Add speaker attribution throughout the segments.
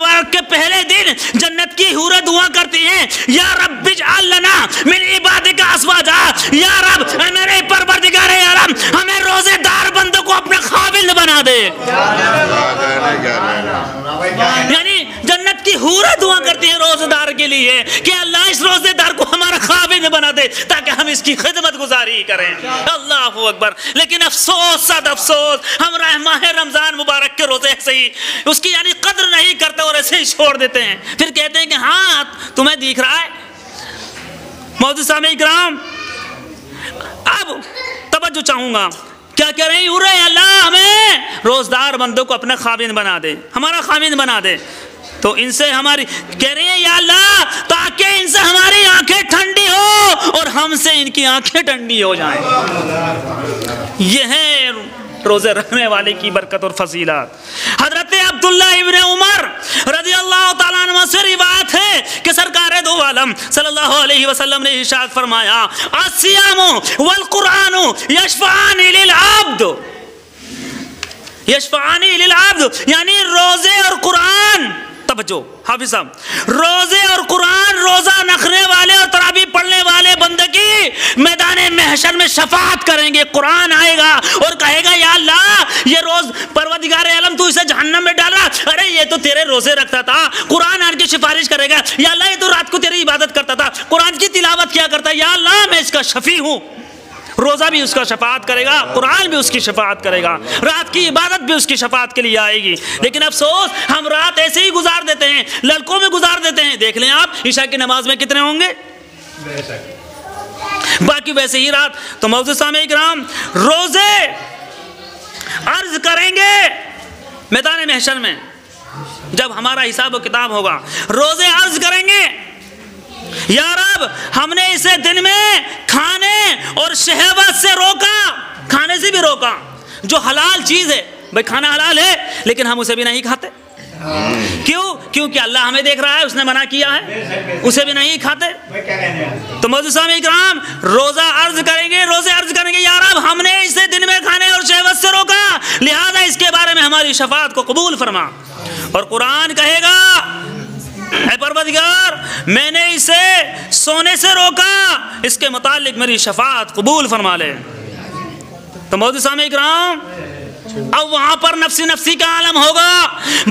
Speaker 1: کے پہلے دن جنت کی حوریں دعا کرتی ہیں یا رب اجعل لنا من عبادک ازواجا، یا رب اے میرے پروردگار عالم ہمیں روزے دار بندوں کو اپنے قابل بنا دے۔ یعنی جنت کی حوریں دعا کرتی ہیں روزے دار کے لیے کہ اللہ اس روزے دار کو ہمارا قابل بنا دے تاکہ ہم اس کی خدمت گزاری کریں۔ اللہ اکبر۔ لیکن افسوس صد افسوس، ہم ماہ رمضان مبارک کے روزے ایسے ہی اس کی یعنی قدر نہیں کرتے اور ایسے ہی چھوڑ دیتے ہیں، پھر کہتے ہیں کہ ہاں تمہیں دیکھ رہا ہے۔ معزز سامعین کرام، اب توجہ چاہوں گا، کیا کہہ رہے ہیں؟ اللہ ہمیں روزدار بندوں کو اپنا خاوند بنا دے، ہمارا خاوند بنا دے۔ تو ان سے ہماری کہہ رہے ہیں یا اللہ تاکہ ان سے ہماری آنکھیں ٹھنڈی ہو اور ہم سے ان کی آنکھیں ٹھنڈی ہو جائیں۔ یہ ہے روزے رکھنے والے کی برکت اور فضیلت۔ حضرت عبداللہ ابن عمر رضی اللہ تعالیٰ عنہ سے روایت ہے کہ سرکار دو عالم صلی اللہ علیہ وسلم نے ارشاد فرمایا الصیام والقرآن یشفعان للعبد، یشفعان للعبد یعنی روزے اور قرآن، توجہ حافظ صاحب، روزے اور قرآن روزہ رکھنے والے اور تراویح پڑھنے والے بندے کی میدان محشر میں شفاعت کریں گے۔ قرآن آئے گا اور کہے گا یا اللہ یہ روز پروردگار عالم تو اسے جہنم میں ڈالا، ارے یہ تو تیرے روزے رکھتا تھا۔ قرآن آن کی سفارش کرے گا یا اللہ یہ تو رات کو تیری عبادت کرتا تھا، قرآن کی تلاوت کیا کرتا ہے، یا اللہ میں اس کا شفیع ہوں۔ روزہ بھی اس کا شفاعت کرے گا، قرآن بھی اس کی شفاعت کرے گا، رات کی عبادت بھی اس کی شفاعت کے لیے آئے گی۔ لیکن افسوس ہم رات ایسے ہی گزار دیتے ہیں، لڑکوں میں گزار دیتے ہیں۔ دیکھ لیں آپ عشاء کی نماز میں کتنے ہوں گے، باقی ویسے ہی رات۔ تو معزز سامعین کرام، روزے عرض کریں گے میدان محشر میں جب ہمارا حساب و کتاب ہوگا، روزے عرض کریں گے یا رب ہم نے اسے دن میں کھانے اور شہوت سے روکا، کھانے سے بھی روکا، جو حلال چیز ہے، بھئی کھانا حلال ہے لیکن ہم اسے بھی نہیں کھاتے۔ کیوں؟ کیونکہ اللہ ہمیں دیکھ رہا ہے، اس نے منع کیا ہے، اسے بھی نہیں کھاتے۔ تو معزز سامعین کرام، روزہ عرض کریں گے، روزے عرض کریں گے یا رب ہم نے اسے دن میں کھانے اور شہوت سے روکا، لہذا اس کے بارے میں ہماری شفاعت کو قبول فرما۔ اور قرآن کہے گا اے پروردگار میں نے اسے سونے سے روکا، اس کے متعلق میری شفاعت قبول فرما لے۔ تو معزز سامعین کرام، اب وہاں پر نفسی نفسی کا عالم ہوگا،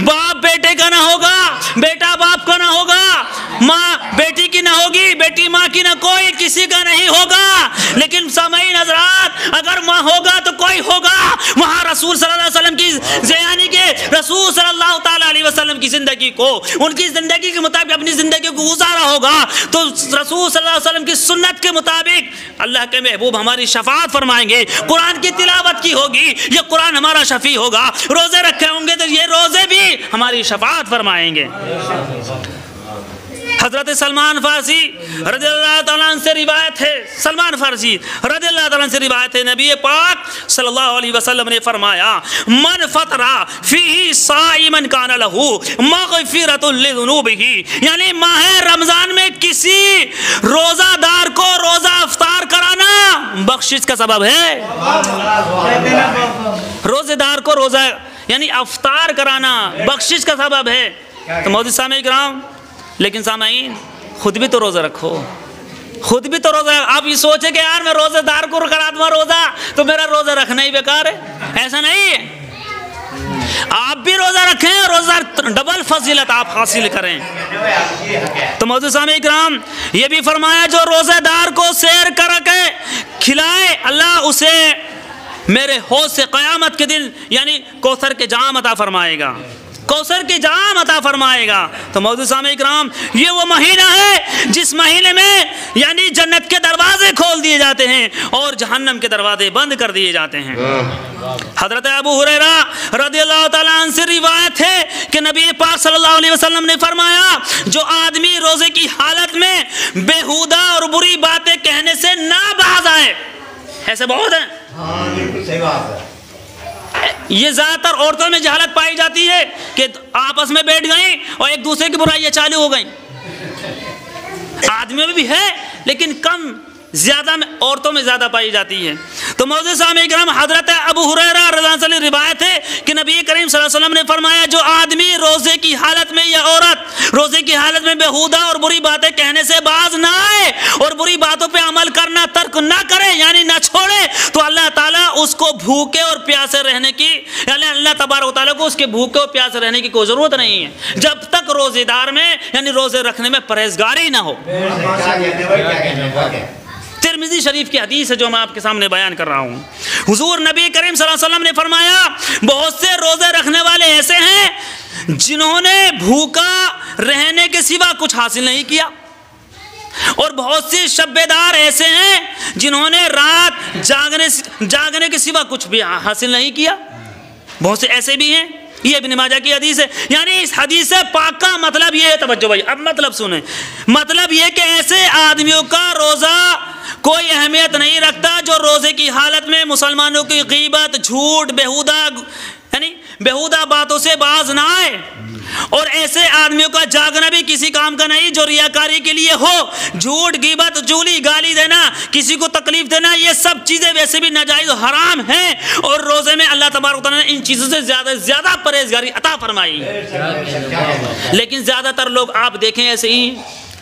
Speaker 1: باپ بیٹے کا نہ ہوگا، بیٹا باپ کا نہ ہوگا، ماں بیٹی کی نہ ہوگی، بیٹی ماں کی نہ، کوئی کسی کا نہیں ہوگا۔ لیکن سامعین حضرات اگر ماں ہوگا تو کوئی ہوگا، وہاں رسول صلی اللہ علیہ وسلم کی یعنی کہ رسول صلی اللہ تعالیٰ علیہ وسلم کی زندگی کو، ان کی زندگی کے مطابق اپنی زندگی کو گزارا ہوگا، تو رسول صلی اللہ علیہ وسلم کی سنت کے مطابق اللہ کے محبوب ہماری شفاعت فرمائیں گے۔ قرآن کی تلاوت کی ہوگی، یہ قرآن ہمارا شفیع ہوگا۔ روزے رکھے ہوں گے تو یہ روزے بھی ہماری شفاعت فرمائیں گے۔ حضرت سلمان فارسی رضی اللہ تعالیٰ عنہ سے روایت ہے، سلمان فارسی رضی اللہ تعالیٰ عنہ سے روایت ہے، نبی پاک صلی اللہ علیہ وسلم نے فرمایا من فطر فیہ صائما کان لہ مغفرۃ لذنوبہ، یعنی ماہ رمضان میں کسی روزہ دار کو روزہ افطار کرانا بخشش کا سبب ہے۔ روزے دار کو روزہ یعنی افطار کرانا بخشش کا سبب ہے۔ تو معزز سامعین کرام، لیکن سامعین خود بھی تو روزہ رکھو، خود بھی تو روزہ۔ آپ یہ سوچے کہ یار میں روزہ دار کو کرا دوں روزہ تو میرا روزہ رکھنا ہی بیکار ہے، ایسا نہیں ہے۔ آپ بھی روزہ رکھیں، روزہ ڈبل فضیلت آپ حاصل کریں۔ تو معزز سامعین کرام، یہ بھی فرمایا جو روزہ دار کو سیر کر کے کھلائے اللہ اسے میرے حوض سے قیامت کے دن یعنی کوثر کے جام عطا فرمائے گا، کوثر کے جام عطا فرمائے گا۔ تو معزز سامعین کرام، یہ وہ مہینہ ہے جس مہینے میں یعنی جنت کے دروازے کھول دیے جاتے ہیں اور جہنم کے دروازے بند کر دیے جاتے ہیں۔ حضرت ابو ہریرہ رضی اللہ تعالیٰ عنہ سے روایت ہے کہ نبی پاک صلی اللہ علیہ وسلم نے فرمایا جو آدمی روزے کی حالت میں بیہودہ اور بری باتیں کہنے سے نہ باز آئے، ایسے بہت ہیں، صحیح بات ہے۔ یہ زیادہ تر عورتوں میں جہالت پائی جاتی ہے کہ آپس میں بیٹھ گئیں اور ایک دوسرے کی برائیاں چالو ہو گئیں۔ آدمیوں میں بھی ہے لیکن کم، زیادہ میں عورتوں میں زیادہ پائی جاتی ہے۔ تو معزز سامعین کرام، حضرت ابو ہریرہ رضی اللہ عنہ سے روایت ہے کہ نبی کریم صلی اللہ علیہ وسلم نے فرمایا جو آدمی روزے کی حالت میں یا عورت روزے کی حالت میں بیہودہ اور بری باتیں کہنے سے باز نہ آئے اور بری باتوں پہ عمل کرنا ترک نہ کرے یعنی نہ چھوڑے، تو اللہ تعالیٰ اس کو بھوکے اور پیاسے رہنے کی، یعنی اللہ تبارک و تعالیٰ کو اس کے بھوکے اور پیاسے رہنے کی کوئی ضرورت نہیں ہے جب تک روزے دار میں یعنی روزے رکھنے میں پرہیزگاری نہ ہو۔ ترمذی شریف کی حدیث ہے جو میں آپ کے سامنے بیان کر رہا ہوں۔ حضور نبی کریم صلی اللہ علیہ وسلم نے فرمایا بہت سے روزے رکھنے والے ایسے ہیں جنہوں نے بھوکا رہنے کے سوا کچھ حاصل نہیں کیا، اور بہت سی شبے دار ایسے ہیں جنہوں نے رات جاگنے کے سوا کچھ بھی حاصل نہیں کیا، بہت سے ایسے بھی ہیں۔ یہ ابن ماجہ کی حدیث ہے۔ یعنی اس حدیث پاک کا مطلب یہ ہے، توجہ بھائی اب مطلب سنیں، مطلب یہ کہ ایسے آدمیوں کا روزہ کوئی اہمیت نہیں رکھتا جو روزے کی حالت میں مسلمانوں کی غیبت، جھوٹ، بیہودہ باتوں سے باز نہ آئے، اور ایسے آدمیوں کا جاگنا بھی کسی کام کا نہیں جو ریاکاری کے لیے ہو۔ جھوٹ، غیبت، چغلی، گالی دینا، کسی کو تکلیف دینا، یہ سب چیزیں ویسے بھی ناجائز و حرام ہیں، اور روزے میں اللہ تبارک و تعالیٰ نے ان چیزوں سے زیادہ پرہیزگاری عطا فرمائی۔ لیکن زیادہ تر لوگ آپ دیکھیں ایسے ہی۔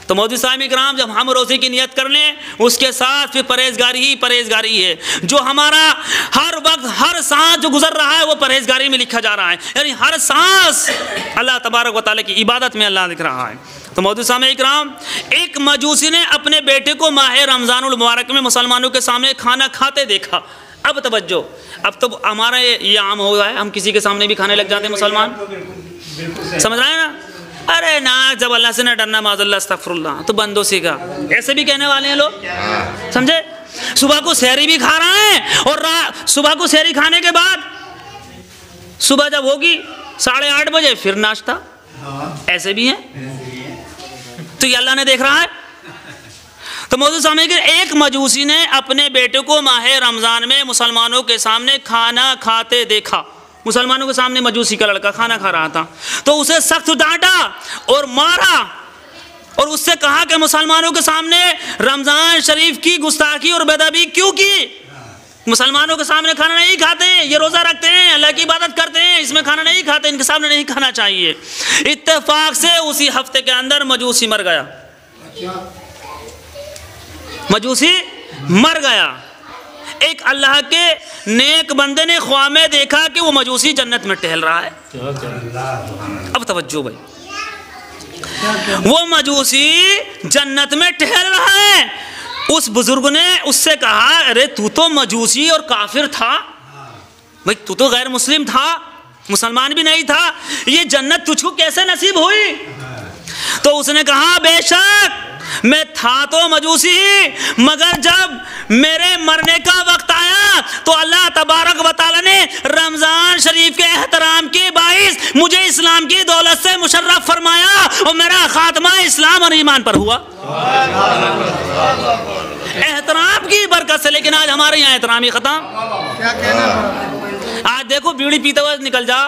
Speaker 1: تو موجود سامعین کرام، جب ہم روزے کی نیت کر لیں اس کے ساتھ پھر پرہیزگاری ہے، جو ہمارا ہر وقت ہر سانس جو گزر رہا ہے وہ پرہیزگاری میں لکھا جا رہا ہے، یعنی ہر سانس اللہ تبارک و تعالیٰ کی عبادت میں اللہ لکھ رہا ہے۔ تو موجود سامعین کرام، ایک مجوسی نے اپنے بیٹے کو ماہ رمضان المبارک میں مسلمانوں کے سامنے کھانا کھاتے دیکھا۔ اب توجہ، اب تو ہمارا یہ عام ہو گیا ہے، ہم کسی کے سامنے بھی کھانے لگ جاتے ہیں مسلمان، سمجھ رہے ہیں نا؟ ارے نا جب اللہ سے نہ ڈرنا معاذ اللہ استغفر اللہ، تو بندوں سے کا ایسے بھی کہنے والے ہیں لوگ، سمجھے؟ صبح کو سحری بھی کھا رہے ہیں، اور صبح کو سحری کھانے کے بعد صبح جب ہوگی 8:30 بجے پھر ناشتہ، ایسے بھی ہیں۔ تو یہ اللہ نے دیکھ رہا ہے۔ تو موضوع سامنے کہ ایک مجوسی نے اپنے بیٹے کو ماہ رمضان میں مسلمانوں کے سامنے کھانا کھاتے دیکھا۔ مسلمانوں کے سامنے مجوسی کا لڑکا کھانا کھا رہا تھا، تو اسے سخت ڈانٹا اور مارا، اور اس سے کہا کہ مسلمانوں کے سامنے رمضان شریف کی گستاخی اور بے ادبی کیوں کی؟ مسلمانوں کے سامنے کھانا نہیں کھاتے، یہ روزہ رکھتے ہیں، اللہ کی عبادت کرتے ہیں، اس میں کھانا نہیں کھاتے، ان کے سامنے نہیں کھانا چاہیے۔ اتفاق سے اسی ہفتے کے اندر مجوسی مر گیا، مجوسی مر گیا۔ ایک اللہ کے نیک بندے نے خواہ میں دیکھا کہ وہ مجوسی جنت میں ٹہل رہا ہے۔ اب توجہ بھائی، وہ مجوسی جنت میں ٹہل رہا ہے۔ اس بزرگ نے اس سے کہا ارے تو تو مجوسی اور کافر تھا بھائی، تو تو غیر مسلم تھا، مسلمان بھی نہیں تھا، یہ جنت تجھ کو کیسے نصیب ہوئی؟ تو اس نے کہا بے شک میں تھا تو مجوسی ہی، مگر جب میرے مرنے کا وقت آیا تو اللہ تبارک و تعالیٰ نے رمضان شریف کے احترام کے باعث مجھے اسلام کی دولت سے مشرف فرمایا، اور میرا خاتمہ اسلام اور ایمان پر ہوا، احترام کی برکت سے۔ لیکن آج ہمارے یہاں احترام ہی ختم۔ آج دیکھو بیڑی پیتے ہوئے نکل جا،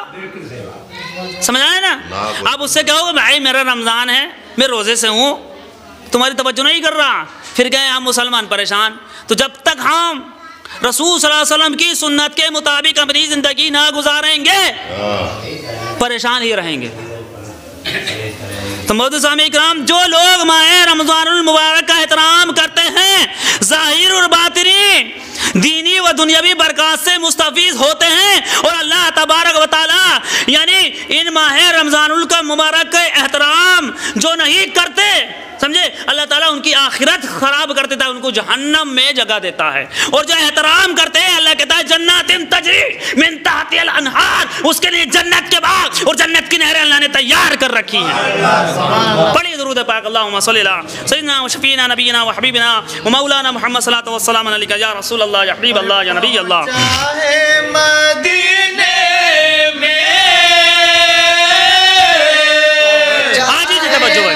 Speaker 1: سمجھ آئے نا؟ آپ اس سے کہو بھائی میرا رمضان ہے، میں روزے سے ہوں، تمہاری توجہ نہیں کر رہا، پھر گئے ہم مسلمان پریشان۔ تو جب تک ہم رسول صلی اللہ علیہ وسلم کی سنت کے مطابق اپنی زندگی نہ گزاریں گے پریشان ہی رہیں گے۔ تو موجود سامعین کرام، جو لوگ ماہ رمضان المبارک کا احترام کرتے ہیں ظاہر اور باطنی دینی و دنیاوی برکات سے مستفیض ہوتے ہیں، اور اللہ تبارک و تعالی یعنی ان ماہ رمضان المبارک کا احترام جو نہیں کرتے، سمجھے، اللہ تعالیٰ ان کی آخرت خراب کر دیتا ہے، ان کو جہنم میں جگہ دیتا ہے۔ اور جو احترام کرتے ہیں اللہ کہتا ہے جنات تجری من تحتها الانہار، اس کے لیے جنت کے باغ اور جنت کی نہریں اللہ نے تیار کر رکھی ہیں۔ پڑھیے درود پاک، اللہم صلی اللہ سیدنا و شفینا نبینا و حبیبنا و مولانا محمد صلی اللہ وسلم علیہ یا رسول اللہ یا حبیب اللہ یا نبی اللہ۔
Speaker 2: چاہے مدینے میں
Speaker 1: آج ہی توجہ ہے،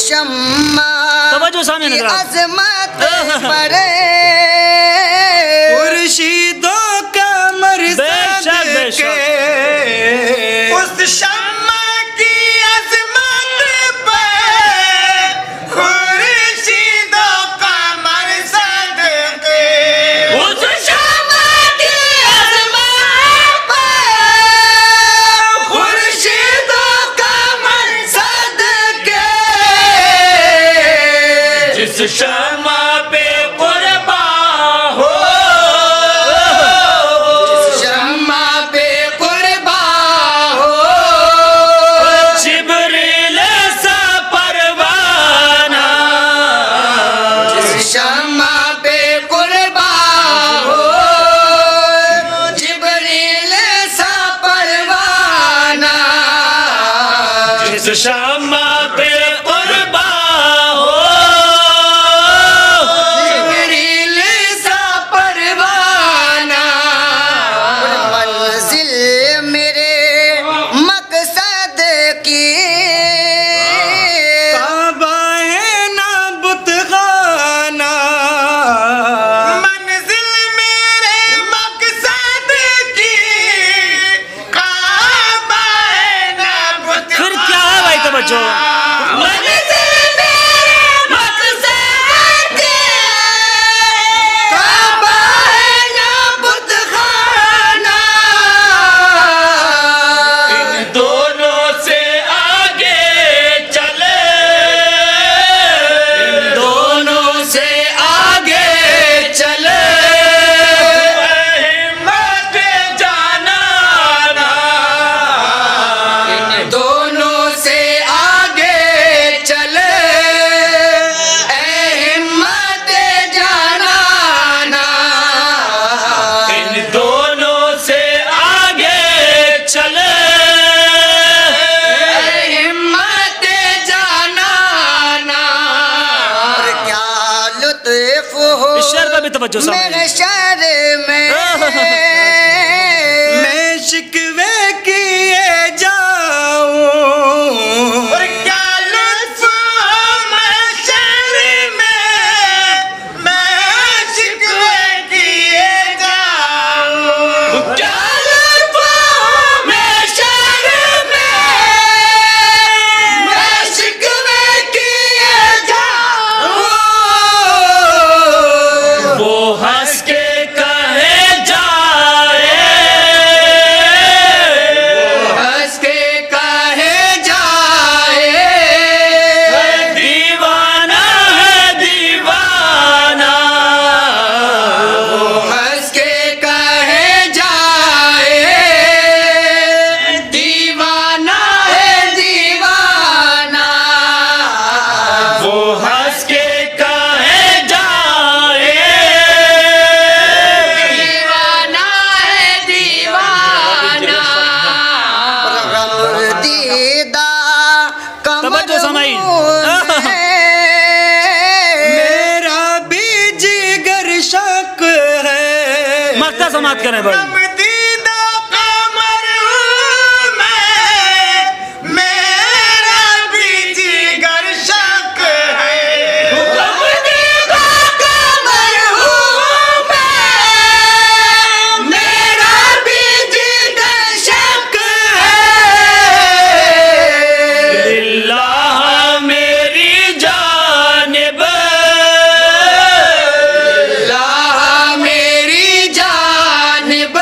Speaker 2: شمع
Speaker 1: توجہ سامنے
Speaker 2: کی
Speaker 1: حضرات.
Speaker 2: عظمت پڑے
Speaker 3: خورشیدوں کا مرصد
Speaker 1: بے شک.
Speaker 3: کے
Speaker 2: اس شمع کی عظمت پہ خورشیدوں کا مرصد کے
Speaker 1: اس
Speaker 2: شمع کی عظمت پہ خورشیدوں کا مرصد کے
Speaker 1: جس شمع پہ قربان ہو
Speaker 2: شمع پہ قربان ہو
Speaker 1: جبریل سا پروانہ
Speaker 2: شمع پہ قربان ہو جبریل سا پروانہ
Speaker 1: جس شمع پہ قربان ہو
Speaker 2: جبریل سا پروانہ منزل میرے مقصد کی
Speaker 3: کعبہ ہے نا بت خانہ
Speaker 2: منزل میرے مقصد کی کعبہ ہے نہ بت
Speaker 1: پھر کیا ہے بھائی توجہ
Speaker 2: منزل میرے مقصد کی کعبہ ہے نہ بت خانہ
Speaker 1: دونوں سے آگے چلے
Speaker 2: دونوں سے آگے چلے
Speaker 1: ہمت جانا
Speaker 2: دونوں سے آگے چلے اے ہمت جانانا
Speaker 1: ان دونوں سے آگے چلے
Speaker 2: اے ہمت جانانا اور کیا لطف ہو
Speaker 1: اس شعر پہ بھی توجہ
Speaker 2: میرے
Speaker 1: سامنے
Speaker 2: شہر میں
Speaker 3: میں شکوے کیے جاؤں
Speaker 2: اور کیا لطف ہو میں شہر میں شکوے کیے جاؤں کیا لطف ہو میں شہر میں شکوے کیے جاؤں
Speaker 1: وہ ہنس کے کہے جائے
Speaker 2: ہنس کے کہے جائے
Speaker 1: دیوانہ ہے دیوانہ
Speaker 2: ہنس کے کہے جائے دیوانہ ہے دیوانہ
Speaker 1: وہ ہنس کے کہے جائے
Speaker 2: دیوانہ ہے دیوانہ غم دیدہ
Speaker 1: توجہ سامعین.
Speaker 3: میرا بھی جگر شک ہے
Speaker 1: مقطع سماعت کریں بھائی
Speaker 2: دیدہ قمر میں میرا بھی جگر شک ہے دیدہ قمر میں میرا بھی جگر شک ہے
Speaker 1: اللہ میری جانب
Speaker 2: اللہ میری جانب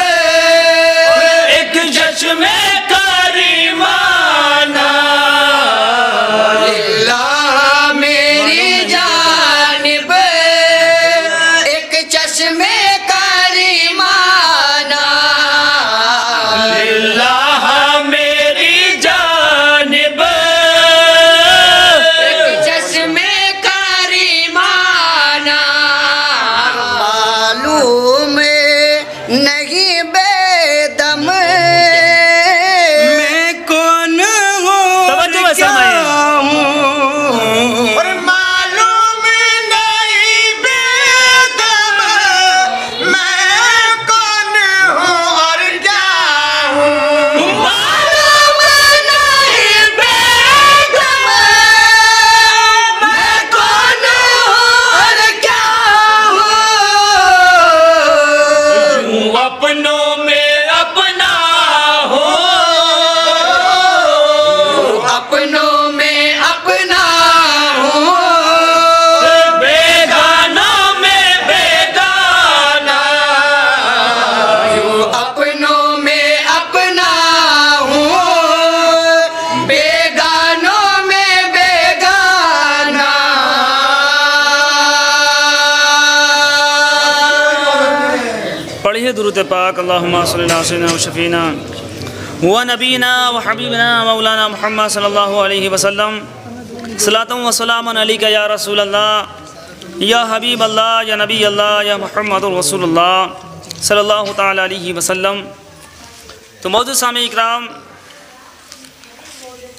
Speaker 1: پڑھیے درود پاک اللہم صلی اللہ سیدنا و شفینا و نبینا و حبیبنا مولانا محمد صلی اللہ علیہ وسلم صلاۃ و سلام علیک یا رسول اللہ یا حبیب اللہ یا نبی اللہ یا محمد رسول اللہ صلی اللہ تعالی علیہ وسلم۔ تو موجود سامعین اکرام،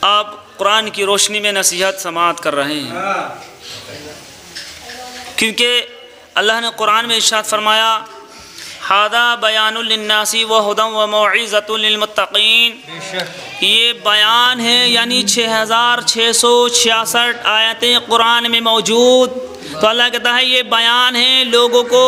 Speaker 1: آپ قرآن کی روشنی میں نصیحت سماعت کر رہے ہیں، کیونکہ اللہ نے قرآن میں ارشاد فرمایا ھذا بیان للناس وہدی وموعظۃ للمتقین، یہ بیان ہے، یعنی 6666 آیتیں قرآن میں موجود۔ تو اللہ کہتا ہے یہ بیان ہے لوگوں کو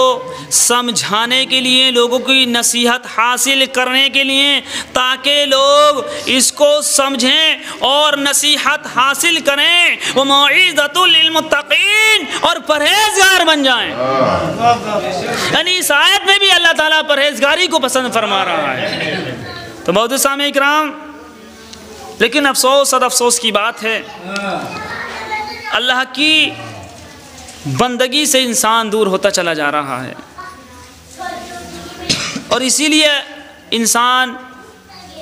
Speaker 1: سمجھانے کے لیے، لوگوں کی نصیحت حاصل کرنے کے لیے، تاکہ لوگ اس کو سمجھیں اور نصیحت حاصل کریں، وموعظۃ للمتقین، اور پرہیزگار بن جائیں۔ یعنی اس آیت میں بھی اللہ تعالیٰ پرہیزگاری کو پسند فرما رہا ہے۔ تو موجود سامعین اکرام، لیکن افسوس اور افسوس کی بات ہے، اللہ کی بندگی سے انسان دور ہوتا چلا جا رہا ہے، اور اسی لیے انسان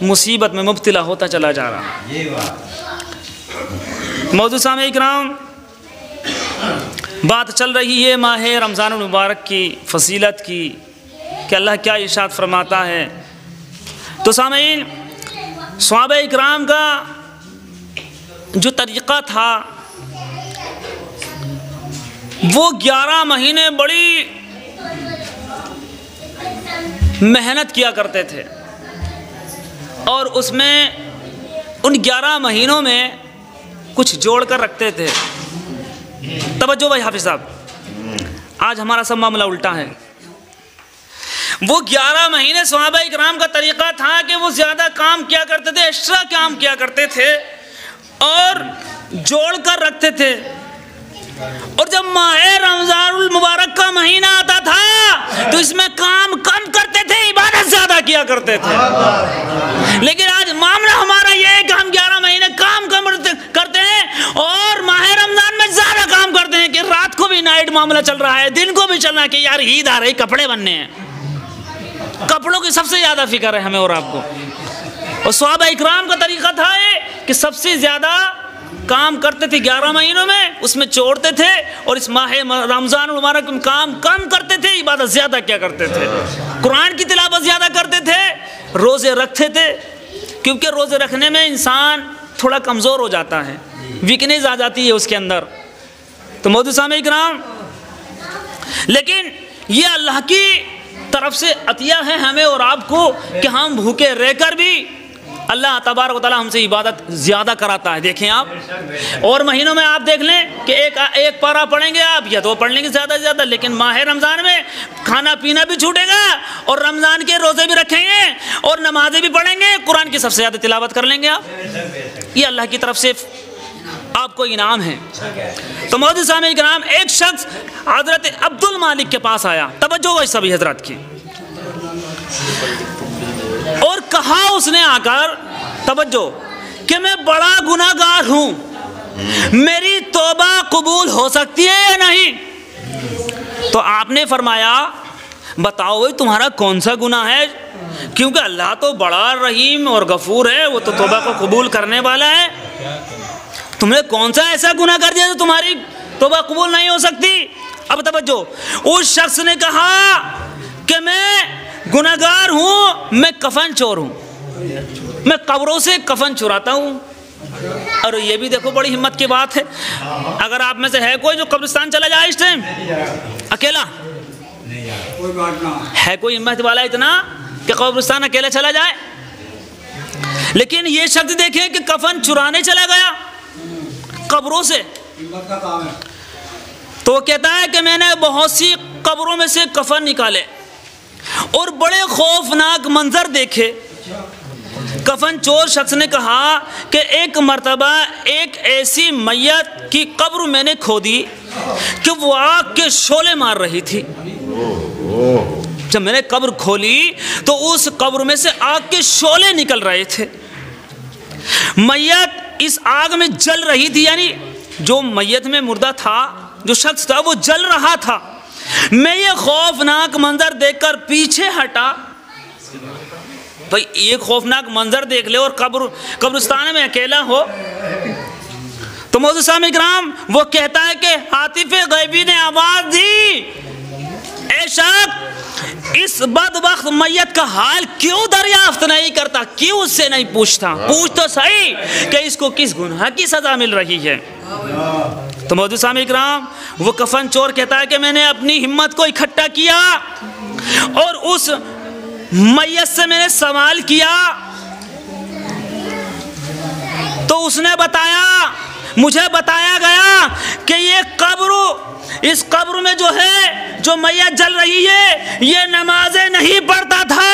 Speaker 1: مصیبت میں مبتلا ہوتا چلا جا رہا ہے۔ موجود سامعین اکرام، بات چل رہی ہے ماہ رمضان المبارک کی فضیلت کی، کہ اللہ کیا ارشاد فرماتا ہے۔ تو سامعین، صحابہ اکرام کا جو طریقہ تھا وہ 11 مہینے بڑی محنت کیا کرتے تھے، اور اس میں ان 11 مہینوں میں کچھ جوڑ کر رکھتے تھے۔ توجہ بھائی حافظ صاحب، آج ہمارا سب معاملہ الٹا ہے۔ وہ 11 مہینے صحابہ اکرام کا طریقہ تھا کہ وہ زیادہ کام کیا کرتے تھے، ایکسٹرا کام کیا کرتے تھے اور جوڑ کر رکھتے تھے، اور جب ماہ رمضان المبارک کا مہینہ آتا تھا تو اس میں کام کم کرتے تھے، عبادت زیادہ کیا کرتے تھے۔ لیکن آج معاملہ ہمارا یہ ہے کہ ہم 11 مہینے کام کم کرتے ہیں اور ماہ رمضان میں زیادہ کام کرتے ہیں، کہ رات کو بھی نائٹ معاملہ چل رہا ہے، دن کو بھی چل رہا ہے، کہ یار عید آ رہی، کپڑے بننے ہیں۔ کپڑوں کی سب سے زیادہ فکر ہے ہمیں اور آپ کو۔ اور صحابہ اکرام کا طریقہ تھا کہ سب سے زیادہ کام کرتے تھے 11 مہینوں میں، اس میں چھوڑتے تھے، اور اس ماہ رمضان المبارک میں کام کم کرتے تھے، عبادت زیادہ کیا کرتے تھے، قرآن کی تلاوت زیادہ کرتے تھے، روزے رکھتے تھے، کیونکہ روزے رکھنے میں انسان تھوڑا کمزور ہو جاتا ہے، ویکنیس آ جاتی ہے اس کے اندر۔ تو موجود سامعین اکرام، لیکن یہ اللہ کی طرف سے عطیہ ہے ہمیں اور آپ کو، کہ ہم بھوکے رہ کر بھی اللہ تبارک و تعالیٰ ہم سے عبادت زیادہ کراتا ہے۔ دیکھیں آپ، اور مہینوں میں آپ دیکھ لیں کہ ایک پارہ پڑھیں گے آپ یا دو پڑھ لیں گے زیادہ سے زیادہ، لیکن ماہ رمضان میں کھانا پینا بھی چھوٹے گا، اور رمضان کے روزے بھی رکھیں گے، اور نمازیں بھی پڑھیں گے، قرآن کی سب سے زیادہ تلاوت کر لیں گے آپ۔ یہ اللہ کی طرف سے آپ کو انعام ہے۔ تو موجود سامعین کرام، ایک شخص حضرت عبد المالک کے پاس آیا، توجہ ہے سبھی حضرات کی، اور کہا اس نے آ کر، توجہ، کہ میں بڑا گناہ گار ہوں، میری توبہ قبول ہو سکتی ہے یا نہیں؟ تو آپ نے فرمایا بتاؤ بھائی تمہارا کون سا گناہ ہے، کیونکہ اللہ تو بڑا رحیم اور غفور ہے، وہ تو توبہ کو قبول کرنے والا ہے، تم نے کون سا ایسا گناہ کر دیا تو تمہاری توبہ قبول نہیں ہو سکتی؟ اب توجہ، اس شخص نے کہا کہ میں گناہ گار ہوں، میں کفن چور ہوں، میں قبروں سے کفن چراتا ہوں۔ اور یہ بھی دیکھو بڑی ہمت کی بات ہے، اگر آپ میں سے ہے کوئی جو قبرستان چلا جائے اس ٹائم اکیلا، ہے کوئی ہمت والا اتنا کہ قبرستان اکیلا چلا جائے؟ لیکن یہ شخص دیکھیں کہ کفن چرانے چلا گیا قبروں سے، تو وہ کہتا ہے کہ میں نے بہت سی قبروں میں سے کفن نکالے اور بڑے خوفناک منظر دیکھے۔ کفن چور شخص نے کہا کہ ایک مرتبہ ایک ایسی میت کی قبر میں نے کھودی کہ وہ آگ کے شعلے مار رہی تھی۔ جب میں نے قبر کھولی تو اس قبر میں سے آگ کے شعلے نکل رہے تھے، میت اس آگ میں جل رہی تھی، یعنی جو میت میں مردہ تھا، جو شخص تھا وہ جل رہا تھا، میں یہ خوفناک منظر دیکھ کر پیچھے ہٹا. بھائی ایک خوفناک منظر دیکھ لے اور قبرستان میں اکیلا ہو. تو معزز سامعین کرام وہ کہتا ہے کہ عاطف غیبی نے آواز دی، اے شخص اس بدبخت میت کا حال کیوں دریافت نہیں کرتا، کیوں اس سے نہیں پوچھتا، پوچھ تو صحیح کہ اس کو کس گناہ کی سزا مل رہی ہے. تو معزز سامعین کرام وہ کفن چور کہتا ہے کہ میں نے اپنی ہمت کو اکٹھا کیا اور اس میت سے میں نے سوال کیا تو اس نے بتایا، مجھے بتایا گیا کہ اس قبر میں جو ہے جو میت جل رہی ہے یہ نمازیں نہیں پڑھتا تھا.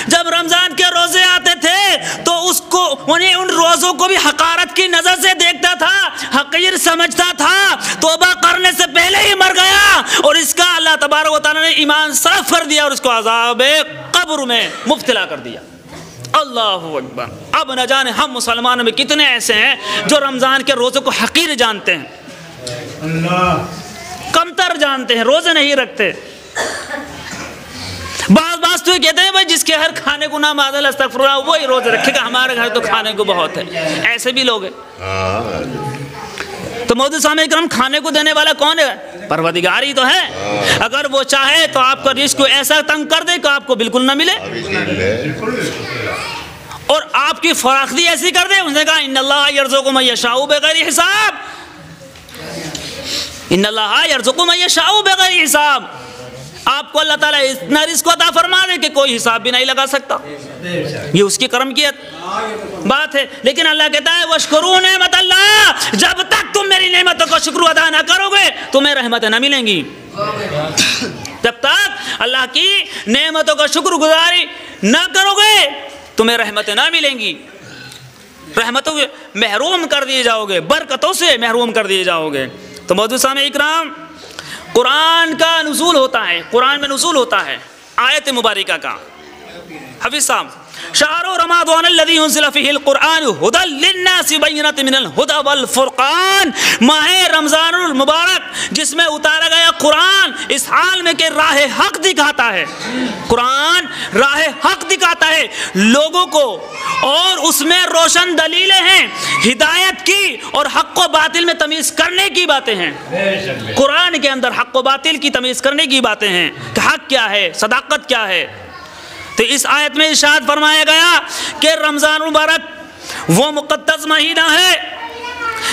Speaker 1: جب رمضان کے روزے آتے تھے تو اس کو انہیں ان روزوں کو بھی حقارت کی نظر سے دیکھتا تھا، حقیر سمجھتا تھا، توبہ کرنے سے پہلے ہی مر گیا اور اس کا اللہ تبارک و تعالیٰ نے ایمان صرف کر دیا اور اس کو عذاب قبر میں مبتلا کر دیا. اللہ اکبر. اب نہ جانے ہم مسلمانوں میں کتنے ایسے ہیں جو رمضان کے روزے کو حقیر جانتے ہیں، کمتر جانتے ہیں، روزے نہیں رکھتے. بعض تو یہ کہتے ہیں بھائی جس کے ہر کھانے کو نہ معذل استغفر اللہ وہی روزے رکھے گا، ہمارے گھر تو کھانے کو بہت ہے. ایسے بھی لوگ ہیں. تو معزز سامعین کرام کھانے کو دینے والا کون ہے؟ پروردگار ہی تو ہے. اگر وہ چاہے تو آپ کا رزق کو ایسا تنگ کر دے کہ آپ کو بالکل نہ ملے اور آپ کی فراختی ایسی کر دے. اس نے کہا ان اللہ یرزق من یشاء بغیر حساب، ان اللہ یرزق من یشاء بغیر حساب. آپ کو اللہ تعالیٰ اتنا رزق عطا فرما دے کہ کوئی حساب بھی نہیں لگا سکتا. یہ اس کی کرم کی بات ہے. لیکن اللہ کہتا ہے واشکروا نعمت اللہ، جب تک تم میری نعمتوں کا شکر ادا نہ کرو گے تمہیں رحمتیں نہ ملیں گی. جب تک اللہ کی نعمتوں کا شکر گزاری نہ کرو گے تمہیں رحمتیں نہ ملیں گی. رحمتوں سے محروم کر دیے جاؤ گے، برکتوں سے محروم کر دیے جاؤ گے. تو معزز سامعین اکرام قرآن کا نزول ہوتا ہے، قرآن میں نزول ہوتا ہے آیت مبارکہ کا. حفیظ صاحب شہر رمضان الذی انزل فیہ القرآن ھدی للناس بینات من الھدی والفرقان، ماہ رمضان المبارک جس میں اتارا گیا قرآن اس حال میں کہ راہ حق دکھاتا ہے. قرآن راہ حق دکھاتا ہے لوگوں کو اور اس میں روشن دلیلیں ہیں ہدایت کی اور حق و باطل میں تمیز کرنے کی باتیں ہیں. قرآن کے اندر حق و باطل کی تمیز کرنے کی باتیں ہیں کہ حق کیا ہے، صداقت کیا ہے. تو اس آیت میں ارشاد فرمایا گیا کہ رمضان المبارک وہ مقدس مہینہ ہے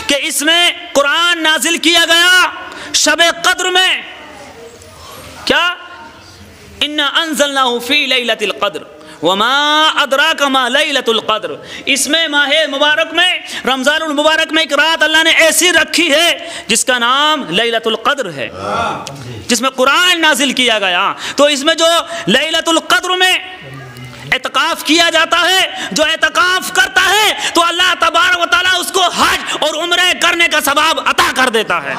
Speaker 1: کہ اس میں قرآن نازل کیا گیا شب قدر میں. کیا؟ انا انزلناہ فی لیلۃ القدر وما ادراک ما لیلۃ القدر. اس میں ماہ مبارک میں رمضان المبارک میں ایک رات اللہ نے ایسی رکھی ہے جس کا نام لیلۃ القدر ہے، جس میں قرآن نازل کیا گیا. تو اس میں جو لیلۃ القدر میں اعتکاف کیا جاتا ہے، جو اعتکاف کرتا ہے تو اللہ تبارک و تعالیٰ اس کو حج اور عمرے کرنے کا ثواب عطا کر دیتا ہے،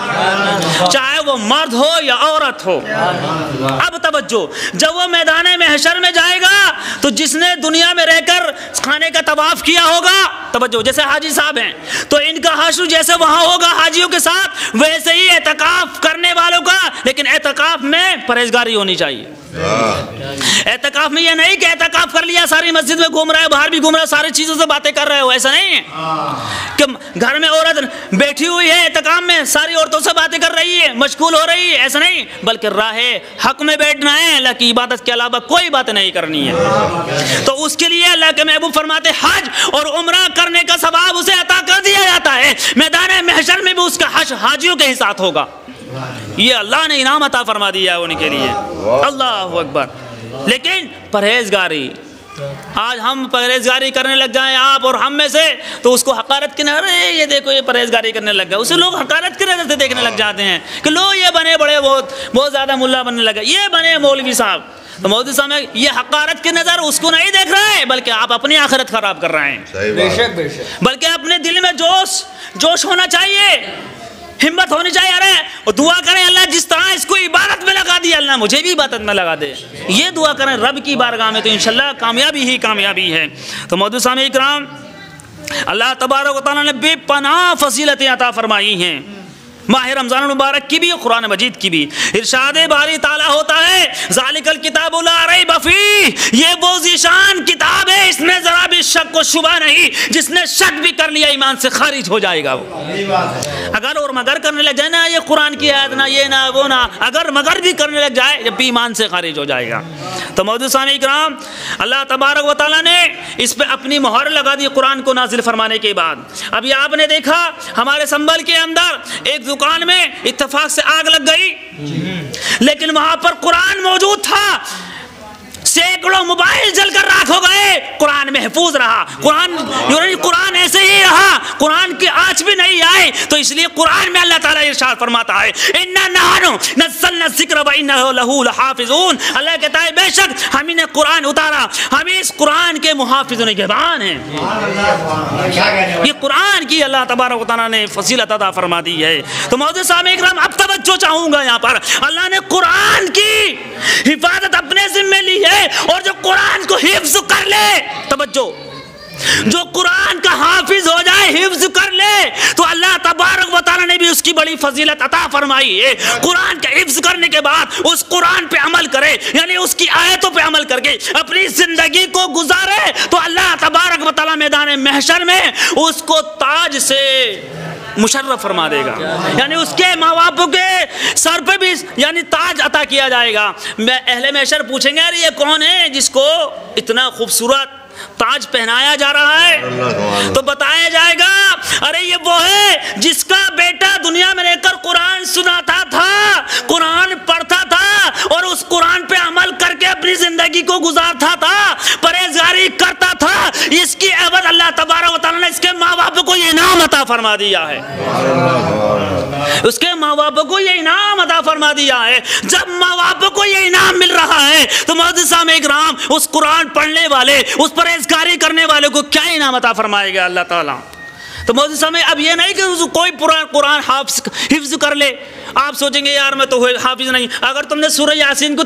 Speaker 1: چاہے وہ مرد ہو یا عورت ہو. اب توجہ، جب وہ میدان محشر میں جائے گا تو جس نے دنیا میں رہ کر خانے کا طواف کیا ہوگا، توجہ جیسے حاجی صاحب ہیں تو ان کا حشر جیسے وہاں ہوگا حاجیوں کے ساتھ ویسے ہی اعتکاف کرنے والوں کا. لیکن اعتکاف میں پرہیزگاری ہونی چاہیے. اعتکاف میں یہ نہیں کہ اعتکاف کر لیا ساری مسجد میں گھوم رہا ہے، باہر بھی گھوم رہا ہے، ساری چیزوں سے باتیں کر رہے ہو، ایسا نہیں ہے کہ گھر میں عورت بیٹھی ہوئی ہے اعتکاف میں ساری عورتوں سے باتیں کر رہی ہے، مشغول ہو رہی ہے، ایسا نہیں. بلکہ راہ حق میں بیٹھنا ہے، اللہ کی عبادت کے علاوہ کوئی بات نہیں کرنی ہے. تو اس کے لیے اللہ کے محبوب فرماتے حج اور عمرہ کرنے کا ثواب اسے عطا کر دیا جاتا ہے. میدان محشر میں بھی اس کا حج حاجیوں کے ہی ساتھ ہوگا. یہ اللہ نے انعام عطا فرما دیا ہے ان کے لیے. اللہ اکبر. لیکن پرہیزگاری، آج ہم پرہیزگاری کرنے لگ جائیں آپ اور ہم میں سے تو اس کو حقارت کی نظر، یہ دیکھو یہ پرہیزگاری کرنے لگ گیا، اسے لوگ حقارت کی نظر سے دیکھنے لگ جاتے ہیں کہ لوگ یہ بنے بڑے بہت زیادہ ملا بننے لگا، یہ بنے مولوی صاحب. تو مولوی صاحب یہ حقارت کی نظر اس کو نہیں دیکھ رہے ہیں بلکہ آپ اپنی آخرت خراب کر رہے ہیں.
Speaker 3: بے شک بے شک.
Speaker 1: بلکہ اپنے دل میں جوش ہونا چاہیے، ہمت ہونی چاہیے. ارے اور دعا کریں اللہ جس طرح اس کو عبادت میں لگا دیا اللہ مجھے بھی عبادت میں لگا دے. یہ دعا کریں رب کی بارگاہ میں تو انشاءاللہ کامیابی ہی کامیابی ہے. تو معزز سامعین اکرام اللہ تبارک و تعالیٰ نے بے پناہ فضیلتیں عطا فرمائی ہیں. ماہ رمضان المبارک کی بھی اور قرآن مجید کی بھی. ارشاد باری تعالیٰ ہوتا ہے ذالک الکتاب لا ریب فیہ، یہ وہ ذیشان کتاب ہے اس میں ذرا بھی شک و شبہ نہیں، جس نے شک بھی کر لیا ایمان سے خارج ہو جائے گا. وہ اگر اور مگر کرنے لگ جائے نا یہ قرآن کی آیت نہ یہ نہ وہ نہ، اگر مگر بھی کرنے لگ جائے جب بھی ایمان سے خارج ہو جائے گا. تو موجود سامعین کرام، اللہ تبارک و تعالیٰ نے اس پہ اپنی مہر لگا دی قرآن کو نازل فرمانے کے بعد. ابھی آپ نے دیکھا ہمارے سنبل کے اندر ایک دکان میں اتفاق سے آگ لگ گئی، لیکن وہاں پر قرآن موجود تھا. سینکڑوں موبائل جل کر راکھ ہو گئے، قرآن محفوظ رہا. قرآن ایسے ہی رہا، قرآن کی آنچ بھی نہیں آئے. تو اس لیے قرآن میں اللہ تعالیٰ ارشاد فرماتا ہے اِنَّا نَحْنُ نَزَّلْنَا الذِّكْرَ وَإِنَّهُ لَهُ لَحَافِظُونَ. اللہ کہتا ہے بے شک ہم نے قرآن اتارا، ہم اس قرآن کے محافظ و نگہبان ہیں. یہ قرآن کی اللہ تبارک و تعالیٰ نے فضیلت عطا فرما دی ہے. تو موجود سامعین کرام، اب توجہ چاہوں گا، یہاں پر اللہ نے قرآن کی حفاظت اپنے ذمہ لی ہے، اور جو قرآن کو حفظ کر لے، توجہ، جو قرآن کا حافظ ہو جائے، حفظ کر لے، تو اللہ تبارک و تعالیٰ نے بھی اس کی بڑی فضیلت عطا فرمائی ہے. قرآن کا حفظ کرنے کے بعد اس قرآن پہ عمل کرے، یعنی اس کی آیتوں پہ عمل کر کے اپنی زندگی کو گزارے، تو اللہ تبارک و تعالیٰ میدان محشر میں اس کو تاج سے مشرف فرما دے گا. یعنی اس کے ماں باپ کے سر پہ بھی یعنی تاج عطا کیا جائے گا. اہل محشر پوچھیں گے یہ کون ہے جس کو اتنا خوبصورت تاج پہنایا جا رہا ہے؟ تو بتایا جائے گا ارے یہ وہ ہے جس کا بیٹا دنیا میں رہ کر قرآن سناتا تھا، قرآن پڑھتا تھا، اور اس قرآن پہ عمل کر کے اپنی زندگی کو گزارتا تھا، پرہیزگاری کرتا تھا. اس کی عوض اللہ تبارک و تعالیٰ نے اس کے ماں باپ کو یہ انعام عطا فرما دیا ہے. اس کے ماں باپ کو یہ انعام عطا فرما دیا ہے. جب ماں باپ کو یہ انعام مل رہا ہے تو موجود سامعین کرام، اس قرآن پڑھنے والے، اس پرہیزگاری کرنے والے کو کیا انعام عطا فرمائے گا اللہ تعالیٰ. تو موجود سامعین، اب یہ نہیں کہ کوئی قرآن حفظ کر لے. آپ سوچیں گے یار میں تو حافظ نہیں. اگر تم نے سورہ یاسین کو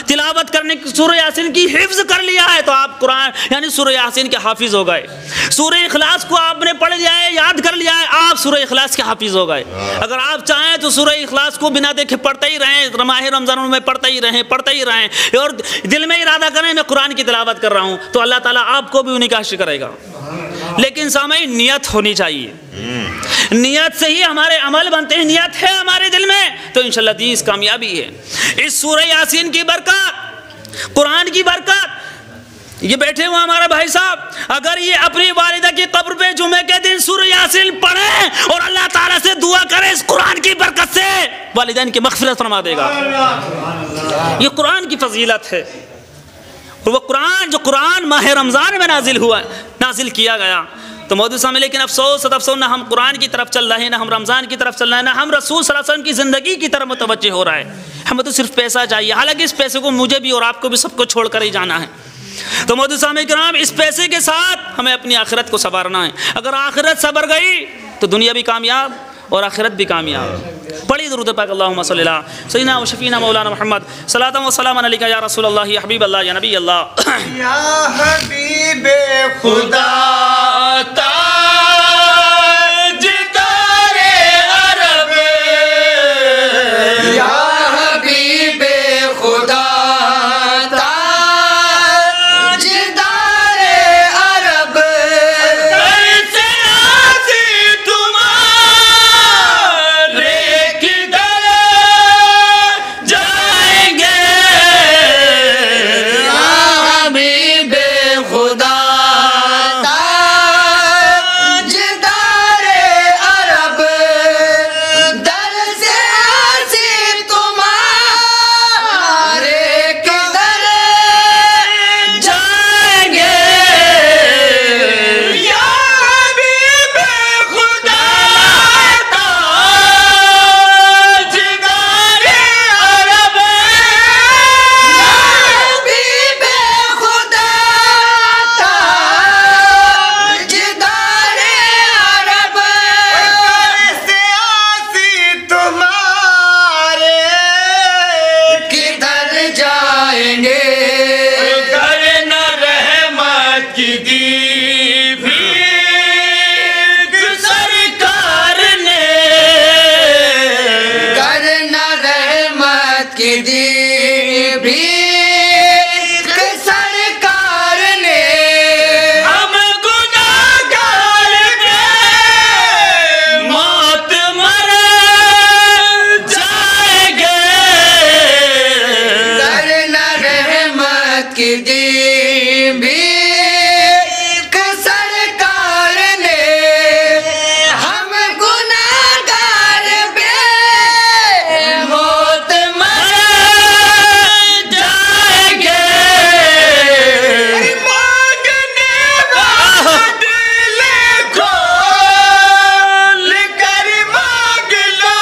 Speaker 1: تلاوت کرنے سورہ یاسین کی حفظ کر لیا ہے تو آپ قرآن یعنی سورہ یاسین کے حافظ ہو گئے. سورہ اخلاص کو آپ نے پڑھ لیا ہے، یاد کر لیا ہے، آپ سورہ اخلاص کے حافظ ہو گئے. اگر آپ چاہیں تو سورہ اخلاص کو بنا دیکھے پڑھتے ہی رہیں، ماہ رمضان میں پڑھتے ہی رہیں اور دل میں ارادہ کریں میں قرآن کی تلاوت کر رہا ہوں، تو اللہ تعالیٰ آپ کو بھی انہیں کا حشر کرے گا. لیکن سامعین، نیت ہونی چاہیے. نیت سے ہی ہمارے عمل بنتے ہیں. نیت ہے ہمارے دل میں تو انشاءاللہ دیس کامیابی ہے. اس سورہ یاسین کی برکت، قرآن کی برکت، یہ بیٹھے ہوئے ہمارا بھائی صاحب اگر یہ اپنی والدہ کی قبر پہ جمعے کے دن سورہ یاسین پڑھیں اور اللہ تعالیٰ سے دعا کریں اس قرآن کی برکت سے، والدین کی مغفرت فرما دے گا. یہ قرآن کی فضیلت ہے. اور وہ قرآن جو قرآن ماہ رمضان میں نازل کیا گیا. تو موجود سامنے لیکن افسوس نہ ہم قرآن کی طرف چل رہے ہیں، نہ ہم رمضان کی طرف چل رہے ہیں، نہ ہم رسول صلی اللہ علیہ وسلم کی زندگی کی طرف متوجہ ہو رہا ہے. ہمیں تو صرف پیسہ چاہیے، حالانکہ اس پیسے کو مجھے بھی اور آپ کو بھی سب کو چھوڑ کر ہی جانا ہے. تو موجود سامنے کرام، اس پیسے کے ساتھ ہمیں اپنی آخرت کو سنوارنا ہے. اگر آخرت سنور گئی تو دنیا بھی کامیاب اور آخرت بھی کامیاب. پڑھی درود پاک اللہم صلی اللہ سیدنا و شفینا مولانا محمد صلاۃ و سلام علیک یا رسول اللہ یا حبیب اللہ یا نبی اللہ
Speaker 3: یا حبیب خدا کی دی بھی سرکار نے
Speaker 1: ہم گناہگار کے موت مر جائیں گے
Speaker 3: کرنا رحمت کی دی بھی سرکار نے ہم گناہگار بے موت مر
Speaker 1: جائیں گے
Speaker 3: مانگنے والا دل کھول کر مانگ لو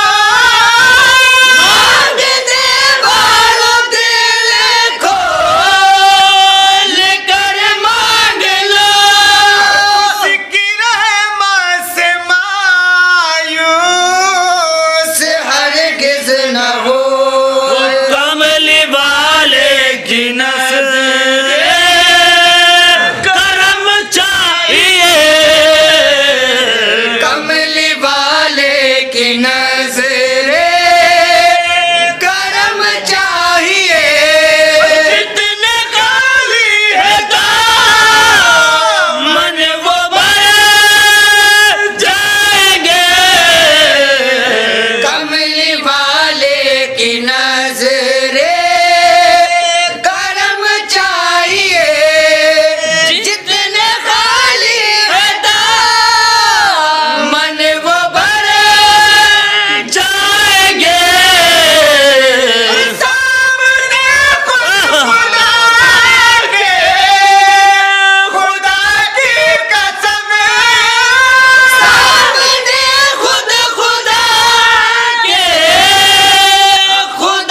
Speaker 3: مانگنے والا دل کھول کر مانگ لو اس کی رحمت سے مایوس ہرگز نہ ہو
Speaker 1: کملی والے کی نظر کرم چاہیے
Speaker 3: کملی والے کی نظر کرم چاہیے
Speaker 1: جتنے خالی ہے دامن وہ بھر جائیں گے
Speaker 3: کملی والے کی نظر کرم چاہیے جتنے خالی ہے دامن وہ بھر
Speaker 1: جائیں گے
Speaker 3: سامنے خدا کے خدا کی قسم سامنے خدا کے خدا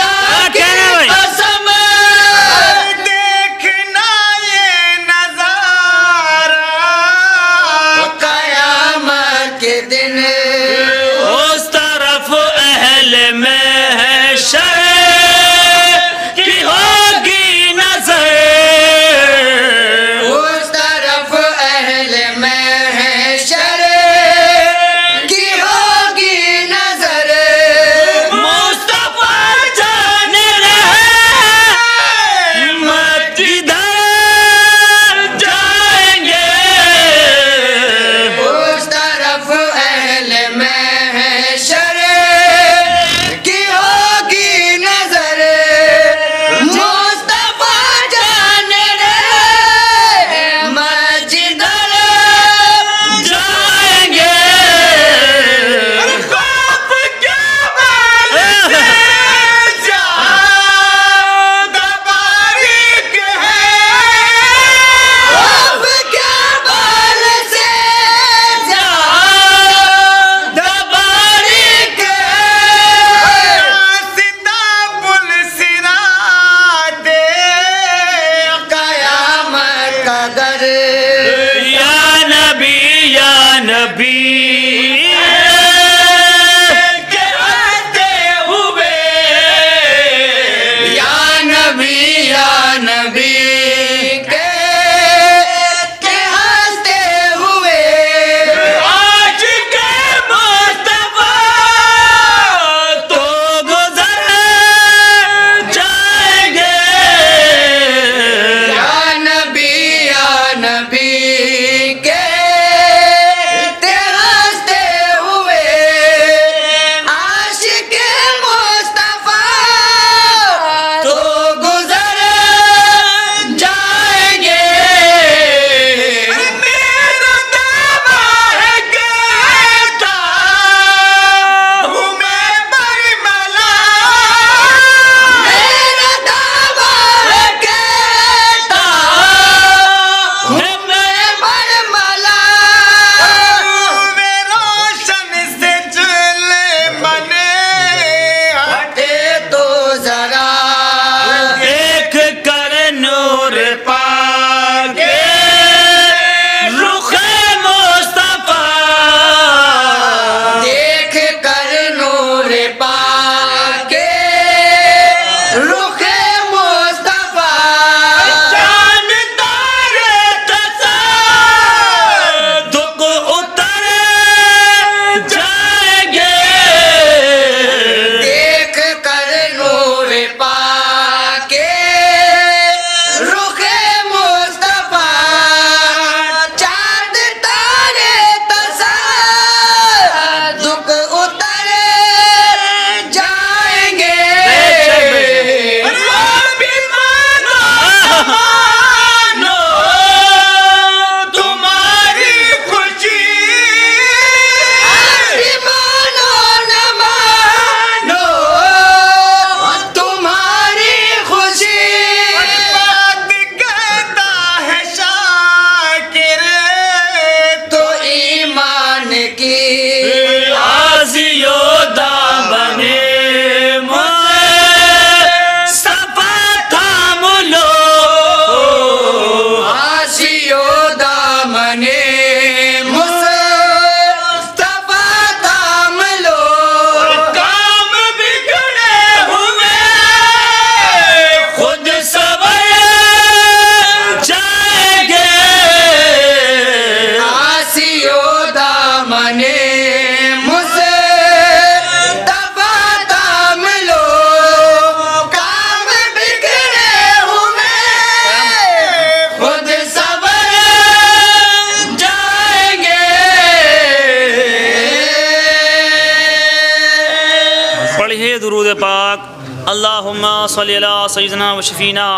Speaker 1: پڑھیے درود پاک. اللہم صلی علی سیدنا و شفینا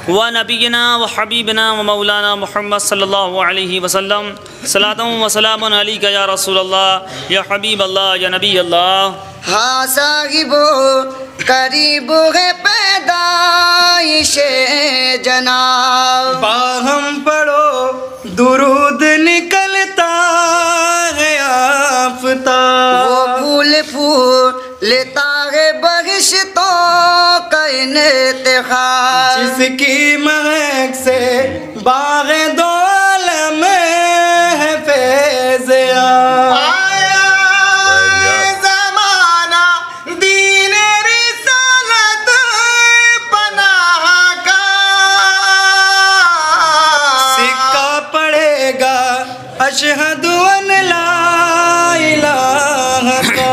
Speaker 1: و نبینا و حبیبنا و مولانا محمد صلی اللہ علیہ وسلم. صلاۃ و سلام علیک یا رسول اللہ یا حبیب اللہ یا نبی اللہ.
Speaker 3: ہاں صاحب قریب ہے پیدائش جناب.
Speaker 2: باہم پڑھو درود نکلتا ہے آفتاب.
Speaker 3: وہ پھول پھولتا ہے بہشتوں کا انتخاب.
Speaker 2: جس کی مہک سے باغ دو عالم ہے فیض آب.
Speaker 3: زمانہ دین رسالت پناہ کا.
Speaker 2: سکہ پڑے گا اشہد ان لا الہ کا.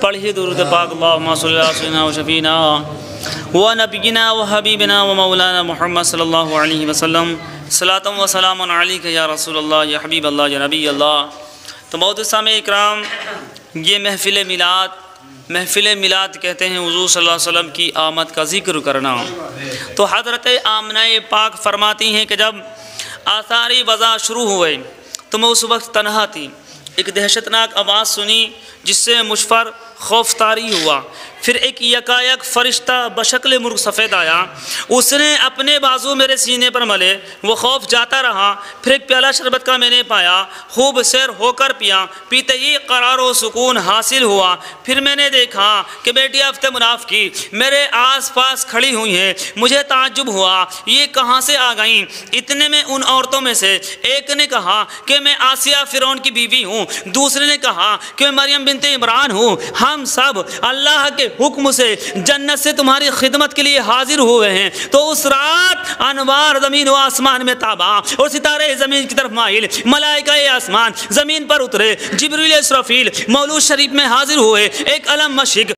Speaker 1: پڑھیے درود پاک. اللہم صلی علی سیدنا و شفینا و نبینا و حبیبنا و مولانا محمد صلی اللہ علیہ وسلم. صلاۃ و سلام علیک یا رسول اللہ یا حبیب اللہ یا نبی اللہ. تو محترم سامعین اکرام، یہ محفل میلاد کہتے ہیں حضور صلی اللہ علیہ وسلم کی آمد کا ذکر کرنا. تو حضرت آمنہ پاک فرماتی ہیں کہ جب آثار وضع شروع ہوئے تو میں اس وقت تنہا تھی. ایک دہشتناک آواز سنی جس سے مجھ پر خوف طاری ہوا. پھر ایک یکایک فرشتہ بشکل مرغ سفید آیا. اس نے اپنے بازو میرے سینے پر ملے. وہ خوف جاتا رہا. پھر ایک پیالہ شربت کا میں نے پایا. خوب سیر ہو کر پیا. پیتے ہی قرار و سکون حاصل ہوا. پھر میں نے دیکھا کہ بیٹی ہفتے منافقی میرے آس پاس کھڑی ہوئی ہیں. مجھے تعجب ہوا یہ کہاں سے آ گئیں. اتنے میں ان عورتوں میں سے ایک نے کہا کہ میں آسیہ فرعون کی بیوی ہوں. دوسرے نے کہا کہ میں مریم بنت عمران ہوں. ہم سب اللہ کے حکم سے جنت سے تمہاری خدمت کے لیے حاضر ہوئے ہیں. تو اس رات انوار زمین و آسمان میں تابا اور ستارے زمین کی طرف مائل. ملائکہ آسمان زمین پر اترے. جبریل اسرافیل مولود شریف میں حاضر ہوئے. ایک علم مشرق